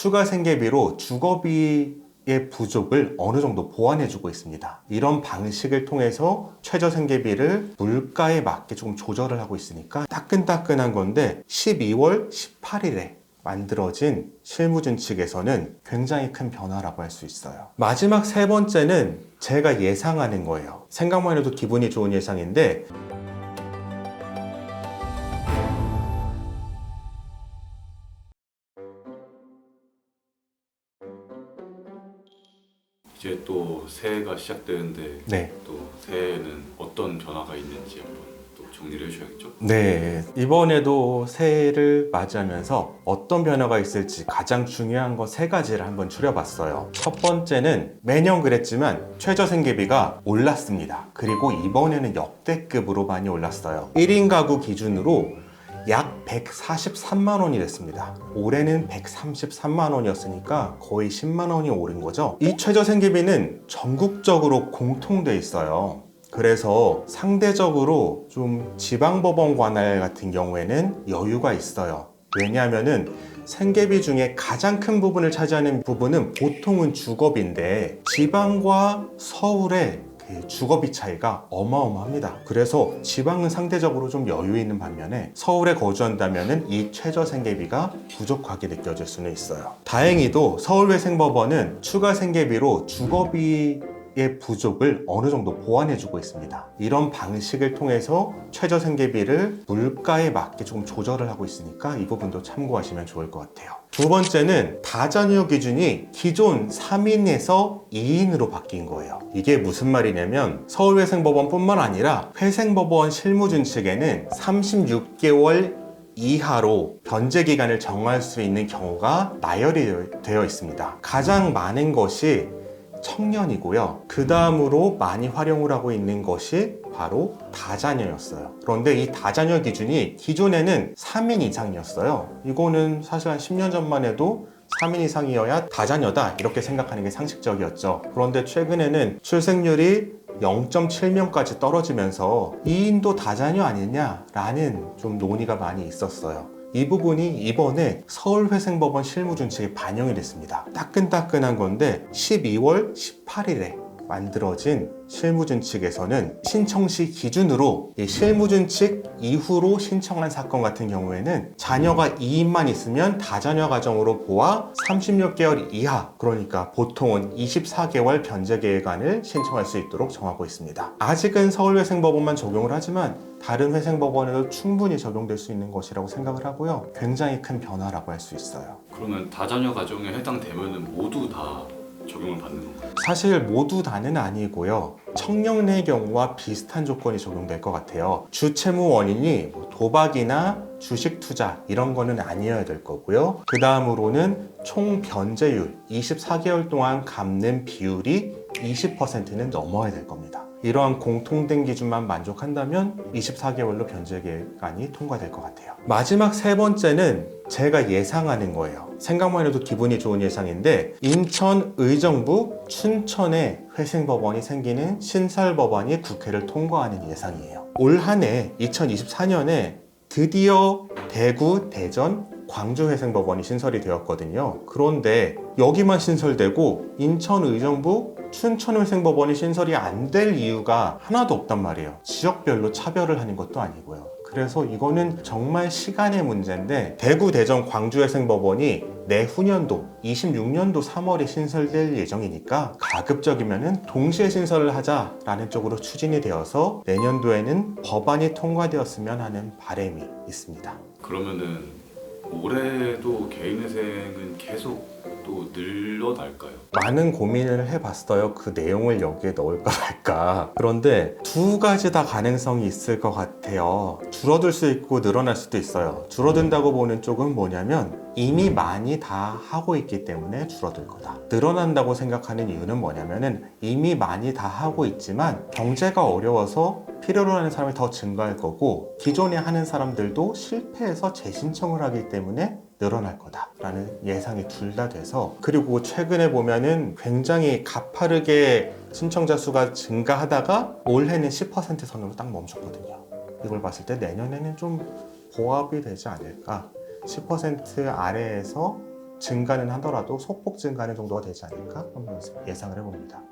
추가 생계비로 주거비의 부족을 어느 정도 보완해주고 있습니다. 이런 방식을 통해서 최저 생계비를 물가에 맞게 조금 조절을 하고 있으니까 따끈따끈한 건데 12월 18일에 만들어진 실무진 측에서는 굉장히 큰 변화라고 할 수 있어요. 마지막 세 번째는 제가 예상하는 거예요. 생각만 해도 기분이 좋은 예상인데 이제 또 새해가 시작되는데 네. 또 새해에는 어떤 변화가 있는지 한번 또 정리를 해주셔야겠죠? 네, 이번에도 새해를 맞이하면서 어떤 변화가 있을지 가장 중요한 거 세 가지를 한번 추려봤어요. 첫 번째는 매년 그랬지만 최저생계비가 올랐습니다. 그리고 이번에는 역대급으로 많이 올랐어요. 1인 가구 기준으로 약 143만 원이 됐습니다. 올해는 133만 원이었으니까 거의 10만 원이 오른 거죠. 이 최저생계비는 전국적으로 공통돼 있어요. 그래서 상대적으로 좀 지방법원 관할 같은 경우에는 여유가 있어요. 왜냐하면은 생계비 중에 가장 큰 부분을 차지하는 부분은 보통은 주거비인데 지방과 서울의 주거비 차이가 어마어마합니다. 그래서 지방은 상대적으로 좀 여유 있는 반면에 서울에 거주한다면 이 최저 생계비가 부족하게 느껴질 수는 있어요. 다행히도 서울외생법원은 추가 생계비로 주거비 의 부족을 어느 정도 보완해주고 있습니다. 이런 방식을 통해서 최저 생계비를 물가에 맞게 조금 조절을 하고 있으니까 이 부분도 참고하시면 좋을 것 같아요. 두 번째는 다자녀 기준이 기존 3인에서 2인으로 바뀐 거예요. 이게 무슨 말이냐면 서울외생법원뿐만 아니라 회생법원 실무진 측에는 36개월 이하로 변제 기간을 정할 수 있는 경우가 나열이 되어 있습니다. 가장 많은 것이 청년이고요. 그 다음으로 많이 활용을 하고 있는 것이 바로 다자녀였어요. 그런데 이 다자녀 기준이 기존에는 3인 이상이었어요. 이거는 사실 한 10년 전만 해도 3인 이상이어야 다자녀다 이렇게 생각하는 게 상식적이었죠. 그런데 최근에는 출생률이 0.7명까지 떨어지면서 2인도 다자녀 아니냐라는 좀 논의가 많이 있었어요. 이 부분이 이번에 서울회생법원 실무준 측에 반영이 됐습니다. 따끈따끈한 건데 12월 18일에 만들어진 실무준 측에서는 신청 시 기준으로 이 실무준 측 이후로 신청한 사건 같은 경우에는 자녀가 2인만 있으면 다자녀 가정으로 보아 36개월 이하, 그러니까 보통은 24개월 변제 기간을 신청할 수 있도록 정하고 있습니다. 아직은 서울회생법원만 적용을 하지만 다른 회생법원에도 충분히 적용될 수 있는 것이라고 생각을 하고요. 굉장히 큰 변화라고 할 수 있어요. 그러면 다자녀 가정에 해당되면 모두 다 적용을 받는 건가요? 사실 모두 다는 아니고요. 청년의 경우와 비슷한 조건이 적용될 것 같아요. 주채무 원인이 도박이나 주식 투자 이런 거는 아니어야 될 거고요. 그 다음으로는 총 변제율 24개월 동안 갚는 비율이 20%는 넘어야 될 겁니다. 이러한 공통된 기준만 만족한다면 24개월로 변제 기간이 통과될 것 같아요. 마지막 세 번째는 제가 예상하는 거예요. 생각만 해도 기분이 좋은 예상인데 인천 의정부 춘천에 회생법원이 생기는 신설법안이 국회를 통과하는 예상이에요. 올 한 해 2024년에 드디어 대구, 대전, 광주 회생법원이 신설이 되었거든요. 그런데 여기만 신설되고 인천 의정부 춘천회생법원이 신설이 안 될 이유가 하나도 없단 말이에요. 지역별로 차별을 하는 것도 아니고요. 그래서 이거는 정말 시간의 문제인데 대구, 대전, 광주회생법원이 내후년도 26년도 3월에 신설될 예정이니까 가급적이면 동시에 신설을 하자라는 쪽으로 추진이 되어서 내년도에는 법안이 통과되었으면 하는 바람이 있습니다. 그러면은 올해도 개인회생은 계속 또 늘어날까요? 많은 고민을 해봤어요. 그 내용을 여기에 넣을까 말까. 그런데 두 가지 다 가능성이 있을 것 같아요. 줄어들 수 있고 늘어날 수도 있어요. 줄어든다고 보는 쪽은 뭐냐면 이미 많이 다 하고 있기 때문에 줄어들 거다. 늘어난다고 생각하는 이유는 뭐냐면은 이미 많이 다 하고 있지만 경제가 어려워서 필요로 하는 사람이 더 증가할 거고 기존에 하는 사람들도 실패해서 재신청을 하기 때문에 늘어날 거다라는 예상이 둘 다 돼서, 그리고 최근에 보면은 굉장히 가파르게 신청자 수가 증가하다가 올해는 10% 선으로 딱 멈췄거든요. 이걸 봤을 때 내년에는 좀 보합이 되지 않을까. 10% 아래에서 증가는 하더라도 소폭 증가하는 정도가 되지 않을까 한번 예상을 해봅니다.